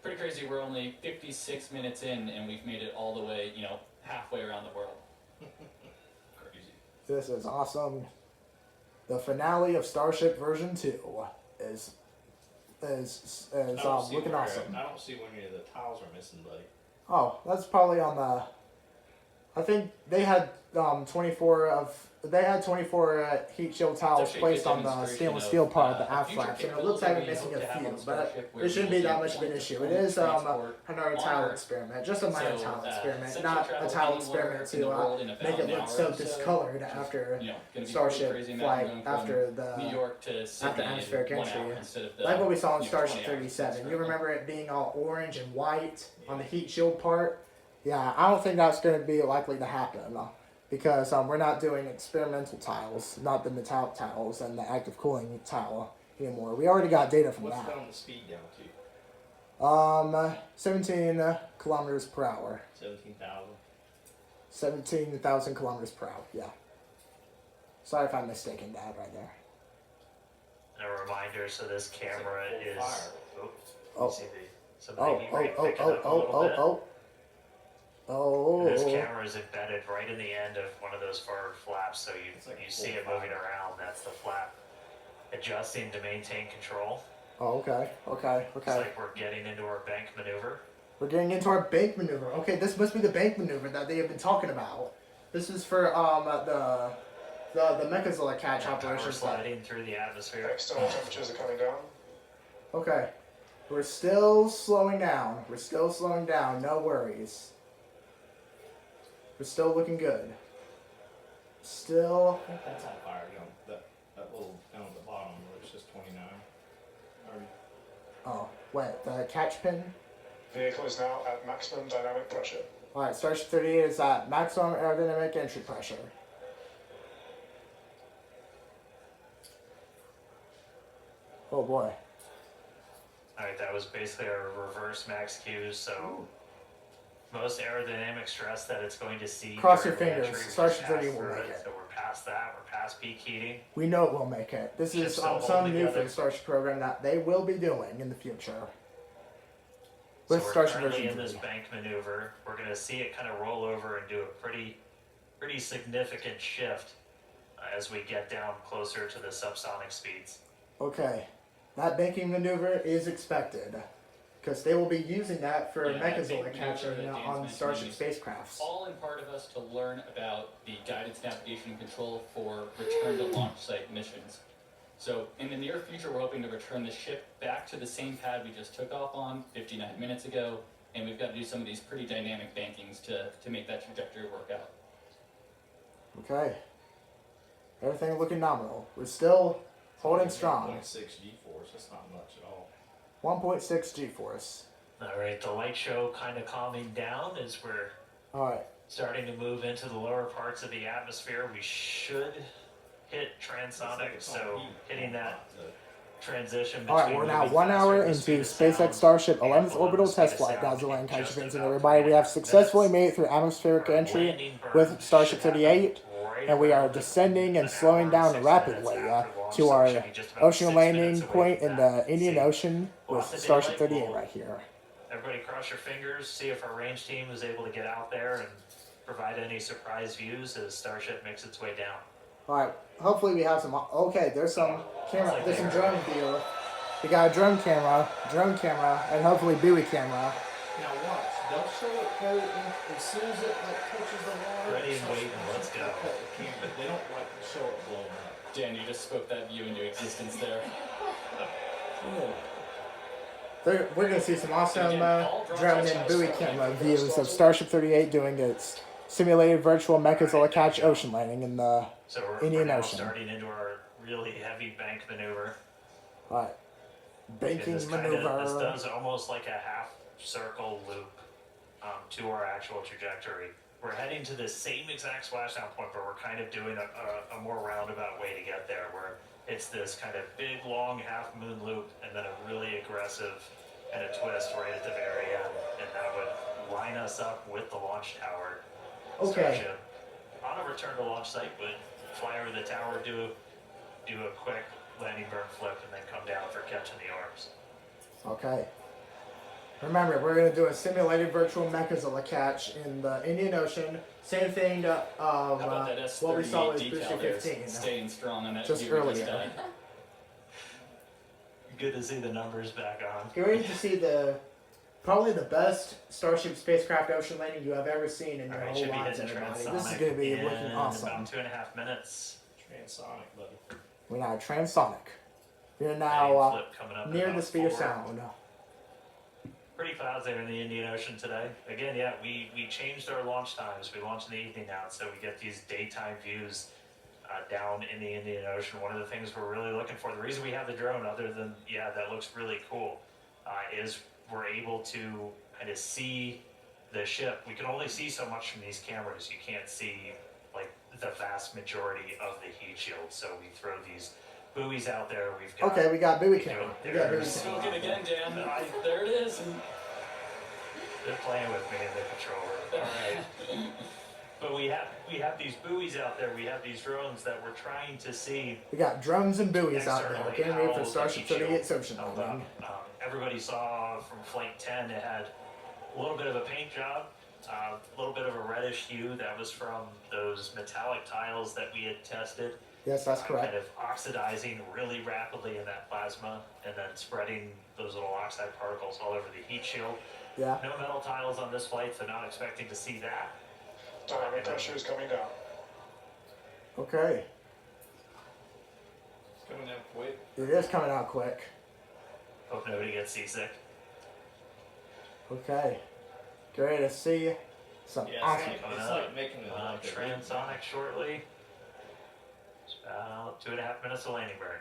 Speaker 4: pretty crazy. We're only 56 minutes in, and we've made it all the way, halfway around the world.
Speaker 3: Crazy.
Speaker 2: This is awesome. the finale of Starship version 2 is looking awesome.
Speaker 3: I don't see where any of the tiles are missing, buddy.
Speaker 2: Oh, that's probably on the. I think they had 24 heat shield tiles
Speaker 4: It's a
Speaker 2: placed on the
Speaker 4: demonstration
Speaker 2: stainless
Speaker 4: of,
Speaker 2: steel part of the
Speaker 4: a
Speaker 2: aft
Speaker 4: future
Speaker 2: flaps, and it
Speaker 4: capability
Speaker 2: looks like
Speaker 4: we
Speaker 2: we're missing
Speaker 4: hope to
Speaker 2: a
Speaker 4: have
Speaker 2: few,
Speaker 4: on
Speaker 2: but
Speaker 4: Starship, where
Speaker 2: it shouldn't
Speaker 4: we
Speaker 2: be that
Speaker 4: can
Speaker 2: much of an
Speaker 4: point
Speaker 2: issue.
Speaker 4: to
Speaker 2: It is
Speaker 4: transport
Speaker 2: another
Speaker 4: on
Speaker 2: tile
Speaker 4: Earth.
Speaker 2: experiment, just a minor
Speaker 4: So,
Speaker 2: tile experiment,
Speaker 4: since
Speaker 2: not
Speaker 4: you
Speaker 2: a
Speaker 4: travel
Speaker 2: tile
Speaker 4: anywhere
Speaker 2: experiment
Speaker 4: in the world
Speaker 2: to
Speaker 4: in about
Speaker 2: make it
Speaker 4: an
Speaker 2: look
Speaker 4: hour
Speaker 2: so
Speaker 4: or so,
Speaker 2: discolored
Speaker 4: which is,
Speaker 2: after
Speaker 4: gonna be pretty
Speaker 2: Starship
Speaker 4: crazy. Imagine
Speaker 2: flight,
Speaker 4: going from
Speaker 2: after
Speaker 4: New
Speaker 2: the
Speaker 4: York to Sydney
Speaker 2: atmospheric
Speaker 4: in 1
Speaker 2: entry.
Speaker 4: hour instead of the,
Speaker 2: like what we saw in
Speaker 4: 20
Speaker 2: Starship
Speaker 4: hours
Speaker 2: 37. You
Speaker 4: currently.
Speaker 2: remember it being all orange and white on the heat shield part? Yeah, I don't think that's going to be likely to happen because we're not doing experimental tiles, not the metallic tiles and the active cooling tile anymore. We already got data from
Speaker 3: What's
Speaker 2: that.
Speaker 3: down the speed down to?
Speaker 2: 17 kilometers per hour.
Speaker 3: 17,000.
Speaker 2: 17,000 kilometers per hour, yeah. Sorry if I'm mistaken that right there.
Speaker 1: And a reminder, so this camera
Speaker 3: It's
Speaker 1: is.
Speaker 3: like full fire.
Speaker 1: Oh,
Speaker 2: Oh.
Speaker 1: you see somebody picking up a little bit.
Speaker 2: Oh.
Speaker 1: This camera is embedded right in the end of one of those forward flaps, so you
Speaker 3: It's like
Speaker 1: you
Speaker 3: a
Speaker 1: see
Speaker 3: full
Speaker 1: it moving
Speaker 3: fire.
Speaker 1: around. That's the flap adjusting to maintain control.
Speaker 2: Oh, okay.
Speaker 1: It's like we're getting into our bank maneuver.
Speaker 2: We're getting into our bank maneuver. Okay, this must be the bank maneuver that they have been talking about. This is for the Mechazilla catch
Speaker 1: Power
Speaker 2: operations.
Speaker 1: sliding through the atmosphere.
Speaker 5: External temperatures are coming down.
Speaker 2: Okay. We're still slowing down. No worries. We're still looking good. Still.
Speaker 3: I think that's on fire down that little down at the bottom where it says 29. Or
Speaker 2: Oh, wait. The catch pin.
Speaker 5: Vehicle is now at maximum dynamic pressure.
Speaker 2: Alright, Starship 38 is at maximum aerodynamic entry pressure. Oh boy.
Speaker 1: Alright, that was basically our reverse max Q, so most aerodynamic stress that it's going to see.
Speaker 2: Cross your
Speaker 1: during
Speaker 2: fingers.
Speaker 1: reentry, we
Speaker 2: Starship
Speaker 1: passed
Speaker 2: 38 will
Speaker 1: through
Speaker 2: make it.
Speaker 1: So we're past that, we're past peak heating.
Speaker 2: We know it will make it. This is
Speaker 1: Ship's still
Speaker 2: something
Speaker 1: holding
Speaker 2: new for
Speaker 1: together.
Speaker 2: the Starship program that they will be doing in the future.
Speaker 1: So
Speaker 2: With
Speaker 1: we're
Speaker 2: Starship
Speaker 1: currently
Speaker 2: version
Speaker 1: in this
Speaker 2: 3.
Speaker 1: bank maneuver. We're going to see it kind of roll over and do a pretty significant shift as we get down closer to the subsonic speeds.
Speaker 2: Okay. That banking maneuver is expected. Because they will be using that for
Speaker 4: Yeah, that
Speaker 2: Mechazilla
Speaker 4: banking
Speaker 2: catching
Speaker 4: maneuver that Dan's
Speaker 2: on
Speaker 4: mentioning
Speaker 2: Starship
Speaker 4: is
Speaker 2: spacecrafts.
Speaker 4: all in part of us to learn about the guidance, navigation, and control for return to launch site missions. So in the near future, we're hoping to return the ship back to the same pad we just took off on 59 minutes ago, and we've got to do some of these pretty dynamic bankings to make that trajectory work out.
Speaker 2: Okay. Everything looking nominal. We're still holding strong.
Speaker 3: 1.6 G-force. That's not much at all.
Speaker 2: 1.6 G-force.
Speaker 1: Alright, the light show kind of calming down as we're
Speaker 2: Alright.
Speaker 1: starting to move into the lower parts of the atmosphere. We should hit transonic, so hitting that transition between
Speaker 2: Alright, we're now
Speaker 1: moving
Speaker 2: 1 hour
Speaker 1: faster at the speed
Speaker 2: into
Speaker 1: of
Speaker 2: SpaceX
Speaker 1: sound
Speaker 2: Starship
Speaker 1: and
Speaker 2: 11th
Speaker 1: below
Speaker 2: orbital
Speaker 1: the speed of
Speaker 2: test flight.
Speaker 1: sound
Speaker 2: Godzilla
Speaker 1: in
Speaker 2: and
Speaker 1: just
Speaker 2: Kaiju fans and
Speaker 1: about
Speaker 2: everybody. We have
Speaker 1: 3.5
Speaker 2: successfully
Speaker 1: minutes.
Speaker 2: made it through atmospheric
Speaker 1: Our
Speaker 2: entry
Speaker 1: landing burn
Speaker 2: with Starship
Speaker 1: should happen
Speaker 2: 38,
Speaker 1: right
Speaker 2: and we are
Speaker 1: around
Speaker 2: descending and
Speaker 1: an
Speaker 2: slowing
Speaker 1: hour
Speaker 2: down
Speaker 1: and 6
Speaker 2: rapidly
Speaker 1: minutes after launch,
Speaker 2: to
Speaker 1: so
Speaker 2: our
Speaker 1: we should be just about
Speaker 2: ocean
Speaker 1: 6
Speaker 2: landing
Speaker 1: minutes away
Speaker 2: point
Speaker 1: from
Speaker 2: in
Speaker 1: that.
Speaker 2: the Indian
Speaker 1: See,
Speaker 2: Ocean with
Speaker 1: lots of
Speaker 2: Starship
Speaker 1: daylight.
Speaker 2: 38
Speaker 1: We'll-
Speaker 2: right here.
Speaker 1: Everybody cross your fingers, see if our range team is able to get out there and provide any surprise views as Starship makes its way down.
Speaker 2: Alright, hopefully we have some. Okay, there's some camera. There's some drone view. We got a drone camera, and hopefully buoy camera.
Speaker 3: Now watch. They'll show it go in, as soon as it touches the water.
Speaker 1: Ready and waiting, let's go.
Speaker 3: They'll cut the camera. They don't like to show it blowing up.
Speaker 4: Dan, you just spoke that view into existence there.
Speaker 2: We're going to see some awesome drone and buoy camera views of Starship 38 doing its simulated virtual Mechazilla catch ocean landing in the
Speaker 1: So we're
Speaker 2: Indian
Speaker 1: now
Speaker 2: Ocean.
Speaker 1: starting into our really heavy bank maneuver.
Speaker 2: Alright.
Speaker 1: And
Speaker 2: Banking
Speaker 1: this
Speaker 2: maneuver.
Speaker 1: does almost like a half circle loop to our actual trajectory. We're heading to the same exact splashdown point, but we're kind of doing a more roundabout way to get there, where it's this kind of big, long half moon loop, and then a really aggressive and a twist right at the very end, and that would line us up with the launch tower.
Speaker 2: Okay.
Speaker 1: Starship. On a return to launch site, would fly over the tower, do a quick landing burn flip, and then come down for catching the orbs.
Speaker 2: Okay. Remember, we're going to do a simulated virtual Mechazilla catch in the Indian Ocean. Same thing to
Speaker 4: How about that S38
Speaker 2: what we saw with
Speaker 4: detail
Speaker 2: Booster
Speaker 4: there
Speaker 2: 15.
Speaker 4: staying strong on that
Speaker 2: Just
Speaker 4: view we
Speaker 2: earlier.
Speaker 4: had.
Speaker 1: Good to see the numbers back on.
Speaker 2: Get ready to see probably the best Starship spacecraft ocean landing you have ever seen in your
Speaker 1: Alright,
Speaker 2: whole
Speaker 1: should be
Speaker 2: lives,
Speaker 1: hitting
Speaker 2: everybody.
Speaker 1: transonic
Speaker 2: This is going to be
Speaker 1: in
Speaker 2: looking awesome.
Speaker 1: about 2.5 minutes.
Speaker 3: Transonic, buddy.
Speaker 2: We're now transonic. We're
Speaker 1: Main
Speaker 2: now
Speaker 1: flip coming up in
Speaker 2: near
Speaker 1: about
Speaker 2: the speed of
Speaker 1: 4.
Speaker 2: sound.
Speaker 1: Pretty clouds there in the Indian Ocean today. Again, yeah, we changed our launch times. We launched in the evening now, so we get these daytime views down in the Indian Ocean. One of the things we're really looking for, the reason we have the drone, other than, yeah, that looks really cool, is we're able to kind of see the ship. We can only see so much from these cameras. You can't see, like, the vast majority of the heat shield, so we throw these buoys out there. We've got
Speaker 2: Okay, we got buoy camera. We got buoy
Speaker 1: There's-
Speaker 2: camera.
Speaker 4: Spoken again, Dan. There it is.
Speaker 1: They're playing with me in the controller. All right. But we have these buoys out there. We have these drones that we're trying to see
Speaker 2: We got drones and buoys out there.
Speaker 1: externally
Speaker 2: Getting ready
Speaker 1: how
Speaker 2: for
Speaker 1: the
Speaker 2: Starship
Speaker 1: heat shield
Speaker 2: 38's ocean
Speaker 1: held
Speaker 2: landing.
Speaker 1: up. Everybody saw from Flight 10 it had a little bit of a paint job, a little bit of a reddish hue. That was from those metallic tiles that we had tested.
Speaker 2: Yes, that's
Speaker 1: Kind
Speaker 2: correct.
Speaker 1: of oxidizing really rapidly in that plasma and then spreading those little oxide particles all over the heat shield.
Speaker 2: Yeah.
Speaker 1: No metal tiles on this flight, so not expecting to see that.
Speaker 5: Dynamic pressure is coming down.
Speaker 2: Okay.
Speaker 3: It's coming down quick.
Speaker 2: It is coming out quick.
Speaker 1: Hope nobody gets seasick.
Speaker 2: Okay. Get ready to see some
Speaker 3: Yeah,
Speaker 2: awesome.
Speaker 3: it's like making it like a
Speaker 1: Transonic shortly. It's about 2.5 minutes of landing burn.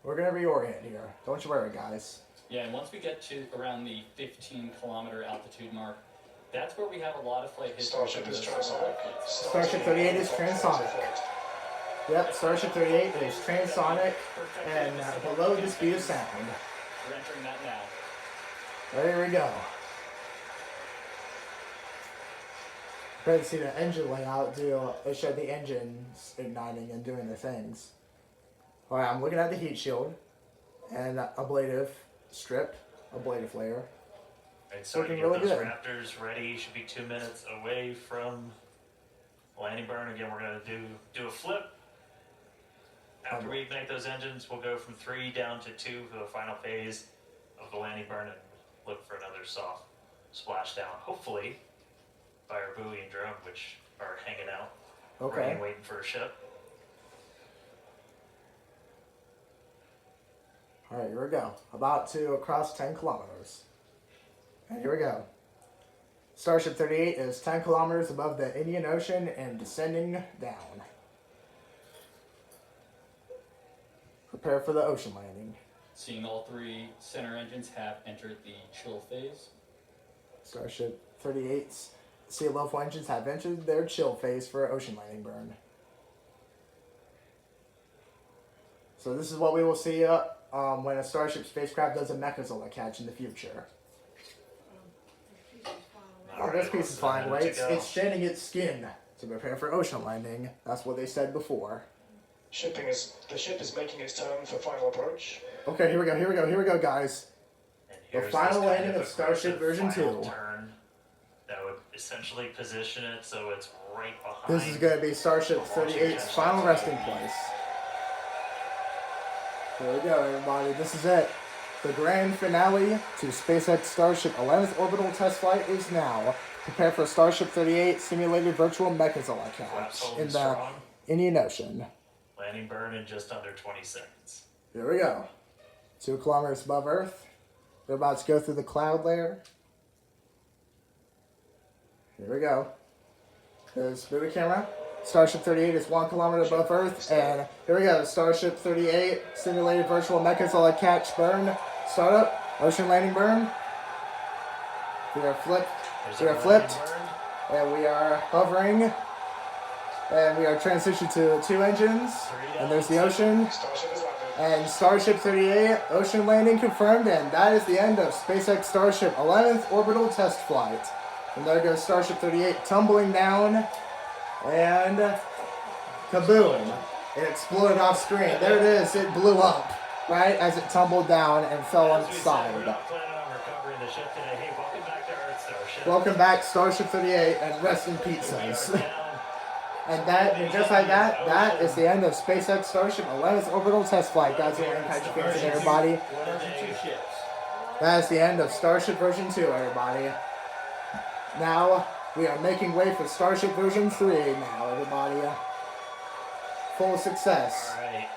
Speaker 2: We're gonna reorient here. Don't you worry, guys.
Speaker 4: Yeah, and once we get to around the 15-kilometer altitude mark, that's where we have a lot of flight history.
Speaker 5: Starship
Speaker 4: from
Speaker 5: is
Speaker 4: those
Speaker 5: transonic.
Speaker 2: Starship 38 is transonic. Yep, Starship 38 is transonic and below the speed of sound.
Speaker 4: We're entering that now.
Speaker 2: There we go. Great to see the engine layout it showed the engines igniting and doing their things. Alright, I'm looking at the heat shield and ablative strip, ablative layer.
Speaker 1: Right, so to
Speaker 2: Looking
Speaker 1: get
Speaker 2: really
Speaker 1: those
Speaker 2: good.
Speaker 1: Raptors ready, should be 2 minutes away from landing burn. Again, we're gonna do a flip. After we ignite those engines, we'll go from 3 down to 2 for the final phase of the landing burn and look for another soft splashdown. Hopefully by our buoy and drone, which are hanging out,
Speaker 2: Okay.
Speaker 1: ready, waiting for a ship.
Speaker 2: Alright, here we go. About to cross 10 kilometers. And here we go. Starship 38 is 10 kilometers above the Indian Ocean and descending down. Prepare for the ocean landing.
Speaker 4: Seeing all 3 center engines have entered the chill phase.
Speaker 2: Starship 38's sea level engines have entered their chill phase for ocean landing burn. So this is what we will see when a Starship spacecraft does a Mechazilla catch in the future. Oh, this piece is flying away. It's shedding its skin to prepare for ocean landing. That's what they said before.
Speaker 5: The ship is making its turn for final approach.
Speaker 2: Okay, here we go, guys.
Speaker 1: And
Speaker 2: The
Speaker 1: here's
Speaker 2: final
Speaker 1: this kind
Speaker 2: landing of Starship
Speaker 1: aggressive
Speaker 2: version
Speaker 1: final
Speaker 2: 2.
Speaker 1: turn that would essentially position it so it's right behind.
Speaker 2: This is going to be Starship 38's final resting place. Here we go, everybody. This is it. The grand finale to SpaceX Starship 11th orbital test flight is now. Prepare for Starship 38 simulated virtual Mechazilla catch
Speaker 1: Flaps holding
Speaker 2: in the
Speaker 1: strong.
Speaker 2: Indian Ocean.
Speaker 1: Landing burn in just under 20 seconds.
Speaker 2: Here we go. 2 kilometers above Earth. We're about to go through the cloud layer. Here we go. There's buoy camera. Starship 38 is 1 kilometer above Earth, and here we go. Starship 38 simulated virtual Mechazilla catch burn. Startup. Ocean landing burn. We are flipped.
Speaker 1: There's
Speaker 2: We
Speaker 1: our
Speaker 2: are flipped.
Speaker 1: landing burn.
Speaker 2: And we are hovering. And we are transitioned to 2 engines. And there's the ocean.
Speaker 5: Starship is landed.
Speaker 2: And Starship 38 ocean landing confirmed, and that is the end of SpaceX Starship 11th orbital test flight. And there goes Starship 38 tumbling down, and kaboom! It exploded off screen. There it is. It blew up right as it tumbled down and fell on
Speaker 1: As
Speaker 2: its
Speaker 1: we said, we're
Speaker 2: side.
Speaker 1: not planning on recovering the ship today. Hey,
Speaker 2: Welcome back, Starship 38, and rest in pizzas.
Speaker 1: Down.
Speaker 2: And just like that, that is the end of SpaceX Starship 11th orbital test flight, guys and fans and everybody.
Speaker 3: Version 2 ships.
Speaker 2: That is the end of Starship version 2, everybody. Now, we are making way for Starship version 3 now, everybody. Full success.
Speaker 1: All right.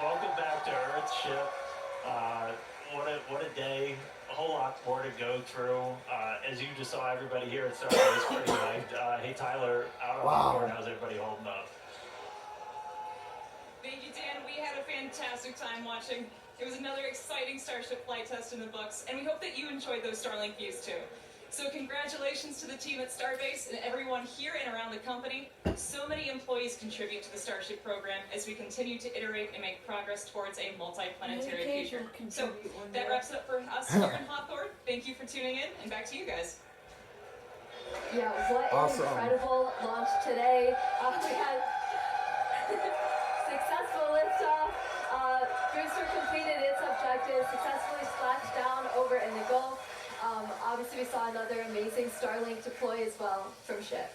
Speaker 1: Welcome back to Earth ship. What a day. A whole lot more to go through. As you just saw, everybody here at Starship is pretty hyped. Hey, Tyler, out on the board, how's everybody holding up?
Speaker 7: Thank you, Dan. We had a fantastic time watching. It was another exciting Starship flight test in the books, and we hope that you enjoyed those Starlink views too. So congratulations to the team at Starbase and everyone here and around the company. So many employees contribute to the Starship program as we continue to iterate and make progress towards a multi-planetary future. So that wraps it up for us here in Hawthorne. Thank you for tuning in, and back to you guys.
Speaker 6: Yeah, what
Speaker 2: Awesome.
Speaker 6: an incredible launch today. We had successful liftoff. Booster completed its objective, successfully splashed down over in the Gulf. Obviously, we saw another amazing Starlink deploy as well from ship.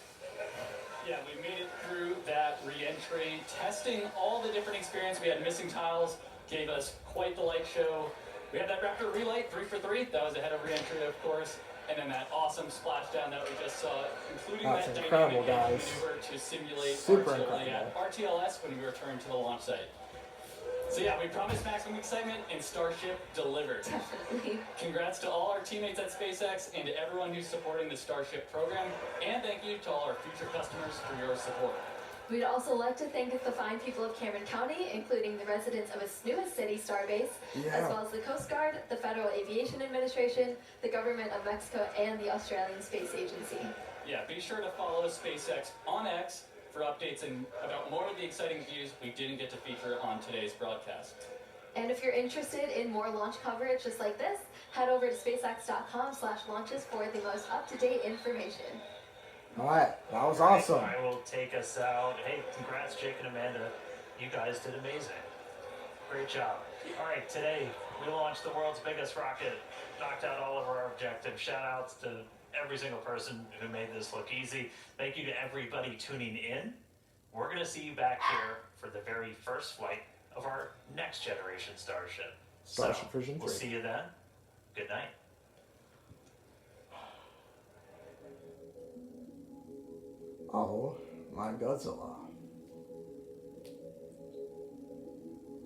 Speaker 4: Yeah, we made it through that re-entry, testing all the different experience. We had missing tiles, gave us quite the light show. We had that Raptor relight, 3 for 3. That was ahead of re-entry, of course. And then that awesome splashdown that we just saw, including
Speaker 2: That's
Speaker 4: that
Speaker 2: incredible,
Speaker 4: dynamic
Speaker 2: guys.
Speaker 4: maneuver to simulate
Speaker 2: Super incredible.
Speaker 4: RTLS when we returned to the launch site. So yeah, we promised maximum excitement, and Starship delivered.
Speaker 6: Definitely.
Speaker 4: Congrats to all our teammates at SpaceX and to everyone who's supporting the Starship program. And thank you to all our future customers for your support.
Speaker 6: We'd also like to thank the fine people of Cameron County, including the residents of its newest city, Starbase, as well as the Coast Guard, the Federal Aviation Administration, the Government of Mexico, and the Australian Space Agency.
Speaker 4: Yeah, be sure to follow SpaceX on X for updates and about more of the exciting views we didn't get to feature on today's broadcast.
Speaker 6: And if you're interested in more launch coverage just like this, head over to spacex.com/launches for the most up-to-date information.
Speaker 2: Alright, that was awesome.
Speaker 1: I will take us out. Hey, congrats, Jake and Amanda. You guys did amazing. Great job. All right, today we launched the world's biggest rocket, knocked out all of our objectives. Shout outs to every single person who made this look easy. Thank you to everybody tuning in. We're going to see you back here for the very first flight of our next generation Starship.
Speaker 2: Starship version
Speaker 1: We'll
Speaker 2: 3.
Speaker 1: see you then. Good night.
Speaker 2: Oh my Godzilla.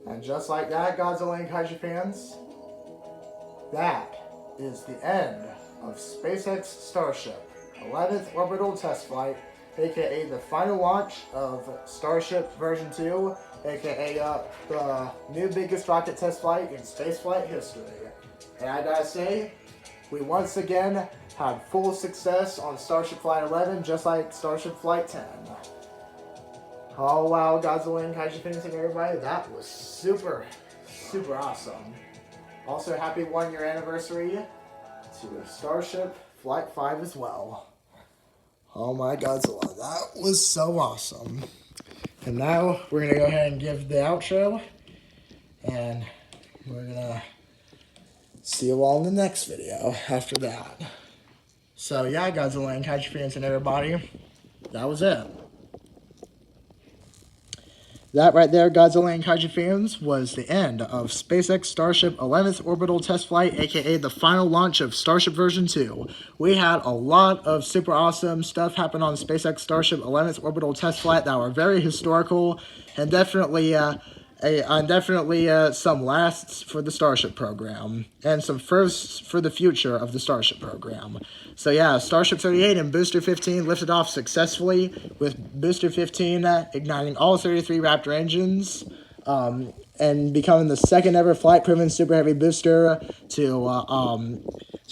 Speaker 2: And just like that, Godzilla and Kaiju fans, that is the end of SpaceX Starship 11th Orbital Test Flight, aka the final launch of Starship version 2, aka the new biggest rocket test flight in spaceflight history. And I gotta say, we once again had full success on Starship Flight 11, just like Starship Flight 10. Oh wow, Godzilla and Kaiju fans and everybody, that was super, super awesome. Also, happy 1-year anniversary to Starship Flight 5 as well. Oh my Godzilla, that was so awesome. And now we're gonna go ahead and give the outro, and we're gonna see you all in the next video after that. So yeah, Godzilla and Kaiju fans and everybody, that was it. That right there, Godzilla and Kaiju fans, was the end of SpaceX Starship 11th Orbital Test Flight, aka the final launch of Starship version 2. We had a lot of super awesome stuff happen on SpaceX Starship 11th Orbital Test Flight that were very historical, and definitely some lasts for the Starship program, and some firsts for the future of the Starship program. So yeah, Starship 38 and Booster 15 lifted off successfully, with Booster 15 igniting all 33 Raptor engines, and becoming the second ever flight-proven Super Heavy booster to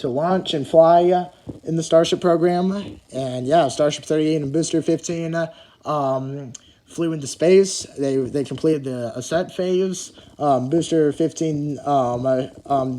Speaker 2: launch and fly in the Starship program. And yeah, Starship 38 and Booster 15 flew into space. They completed the ascent phase Booster 15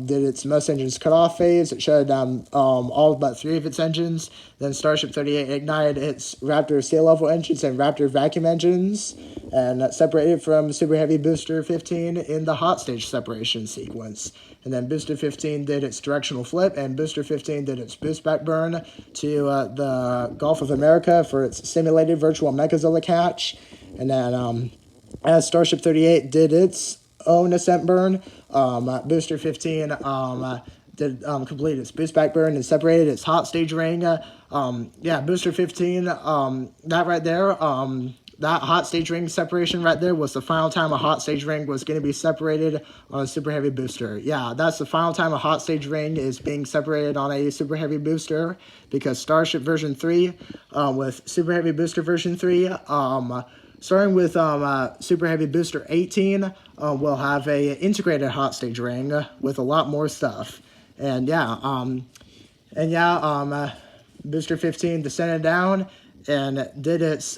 Speaker 2: did its most engines cut off phase. It shut down all but 3 of its engines. Then Starship 38 ignited its Raptor sea level engines and Raptor vacuum engines, and separated from Super Heavy Booster 15 in the hot stage separation sequence. And then Booster 15 did its directional flip, and Booster 15 did its boost back burn to the Gulf of America for its simulated virtual Mechazilla catch. And then as Starship 38 did its own ascent burn, Booster 15 did complete its boost back burn and separated its hot stage ring. Booster 15, that right there, that hot stage ring separation right there was the final time a hot stage ring was going to be separated on a super heavy booster. Yeah, that's the final time a hot stage ring is being separated on a super heavy booster, because Starship version 3 with super heavy booster version 3, starting with Super Heavy Booster 18, we'll have a integrated hot stage ring with a lot more stuff. And Booster 15 descended down and did its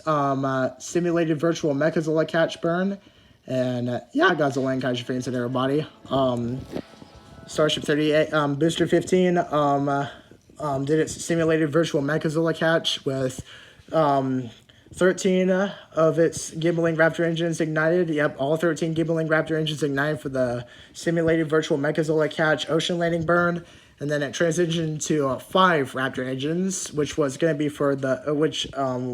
Speaker 2: simulated virtual Mechazilla catch burn. And Godzilla and Kaiju fans and everybody. Starship 38, Booster 15 did its simulated virtual Mechazilla catch with 13 of its Gibbling Raptor engines ignited. Yep, all 13 Gibbling Raptor engines ignited for the simulated virtual Mechazilla catch ocean landing burn. And then it transitioned to 5 Raptor engines, which was going to be for the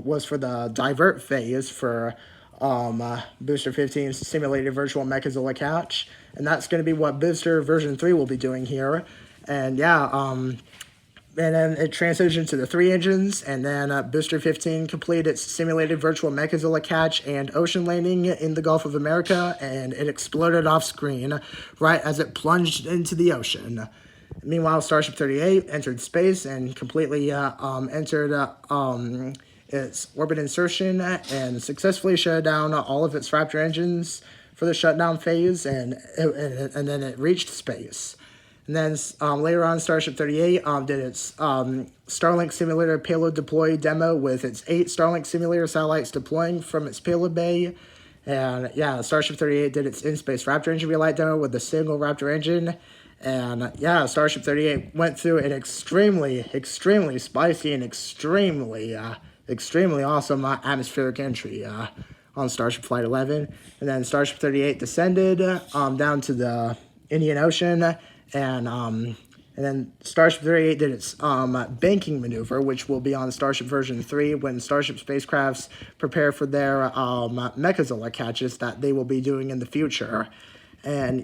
Speaker 2: was for the divert phase for Booster 15's simulated virtual Mechazilla catch, and that's going to be what Booster version 3 will be doing here. And and then it transitioned to the 3 engines, and then Booster 15 completed its simulated virtual Mechazilla catch and ocean landing in the Gulf of America, and it exploded off screen right as it plunged into the ocean. Meanwhile, Starship 38 entered space and completely entered its orbit insertion and successfully shut down all of its Raptor engines for the shutdown phase, and then it reached space. And then later on, Starship 38 did its Starlink simulator payload deploy demo with its 8 Starlink simulator satellites deploying from its payload bay. And Starship 38 did its in-space Raptor engine relight demo with a single Raptor engine. And Starship 38 went through an extremely spicy and extremely awesome atmospheric entry on Starship Flight 11. And then Starship 38 descended down to the Indian Ocean. And then Starship 38 did its banking maneuver, which will be on Starship version 3 when Starship spacecrafts prepare for their Mechazilla catches that they will be doing in the future. And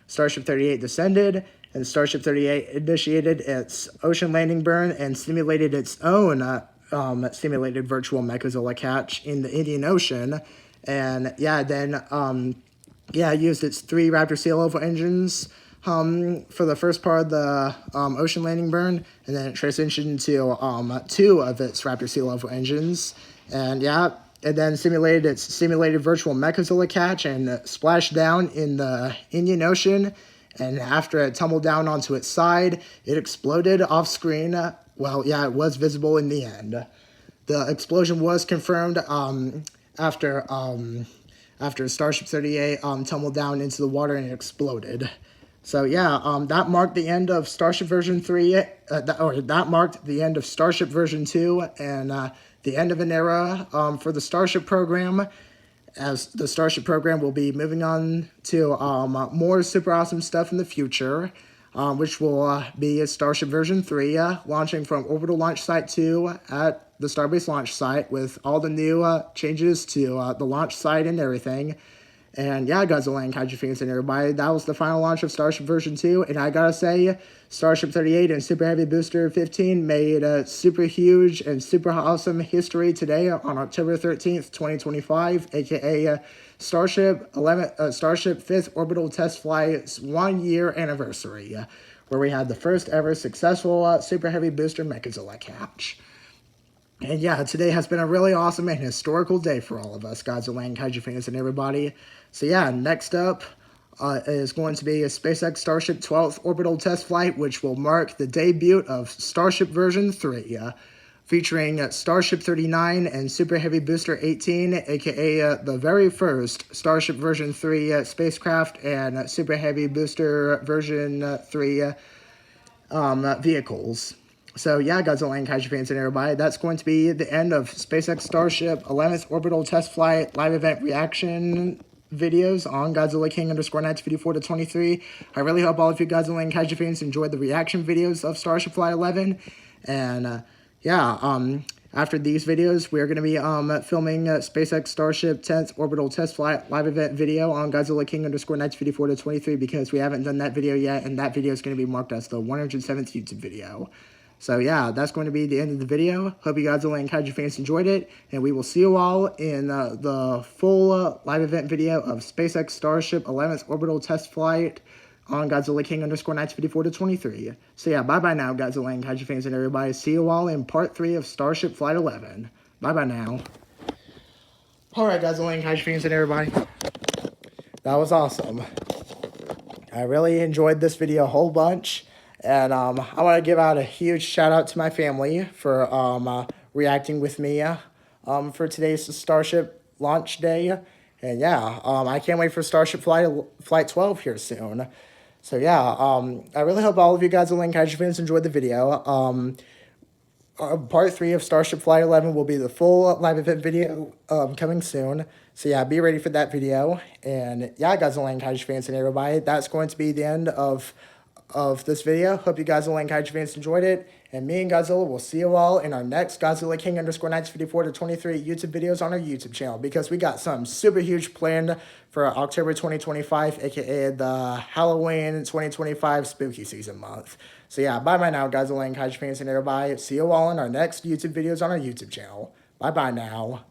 Speaker 2: Starship 38 descended, and Starship 38 initiated its ocean landing burn and simulated its own simulated virtual Mechazilla catch in the Indian Ocean. And used its 3 Raptor sea level engines for the first part of the ocean landing burn, and then it transitioned to 2 of its Raptor sea level engines, and then simulated its simulated virtual Mechazilla catch and splashed down in the Indian Ocean. And after it tumbled down onto its side, it exploded off screen. Well, it was visible in the end. The explosion was confirmed after Starship 38 tumbled down into the water and it exploded. So that marked the end of Starship version 3, that marked the end of Starship version 2, and the end of an era for the Starship program, as the Starship program will be moving on to more super awesome stuff in the future, which will be Starship version 3, launching from Orbital Launch Site 2 at the Starbase launch site with all the new changes to the launch site and everything. And Godzilla and Kaiju fans and everybody, that was the final launch of Starship version 2, and I gotta say, Starship 38 and Super Heavy Booster 15 made a super huge and super awesome history today on October 13th, 2025, aka Starship 5th Orbital Test Flight's 1-year anniversary, where we had the first ever successful Super Heavy Booster Mechazilla catch. And today has been a really awesome and historical day for all of us, Godzilla and Kaiju fans and everybody. So next up is going to be a SpaceX Starship 12th Orbital Test Flight, which will mark the debut of Starship version 3. featuring Starship 39 and Super Heavy Booster 18, aka the very first Starship version 3 spacecraft and Super Heavy Booster version 3 vehicles. So yeah, Godzilla and Kaiju fans and everybody, that's going to be the end of SpaceX Starship 11th Orbital Test Flight live event reaction videos on Godzilla King _954 to 23. I really hope all of you Godzilla and Kaiju fans enjoyed the reaction videos of Starship Flight 11. And after these videos, we're going to be filming SpaceX Starship 10th Orbital Test Flight live event video on Godzilla King _954 to 23 because we haven't done that video yet, and that video is going to be marked as the 107th YouTube video. So yeah, that's going to be the end of the video. Hope you Godzilla and Kaiju fans enjoyed it, and we will see you all in the full live event video of SpaceX Starship 11th Orbital Test Flight on Godzilla King _954 to 23. So yeah, bye-bye now, Godzilla and Kaiju fans and everybody. See you all in part 3 of Starship Flight 11. Bye-bye now. Alright, Godzilla and Kaiju fans and everybody. That was awesome. I really enjoyed this video a whole bunch. And I want to give out a huge shout out to my family for reacting with me for today's Starship launch day. And yeah, I can't wait for Starship Flight 12 here soon. So yeah, I really hope all of you Godzilla and Kaiju fans enjoyed the video. Part 3 of Starship Flight 11 will be the full live event video coming soon. So yeah, be ready for that video. And yeah, Godzilla and Kaiju fans and everybody, that's going to be the end of this video. Hope you Godzilla and Kaiju fans enjoyed it. And me and Godzilla will see you all in our next Godzilla King _954 to 23 YouTube videos on our YouTube channel, because we got something super huge planned for October 2025, aka the Halloween 2025 spooky season month. So yeah, bye-bye now, Godzilla and Kaiju fans and everybody. See you all in our next YouTube videos on our YouTube channel. Bye-bye now.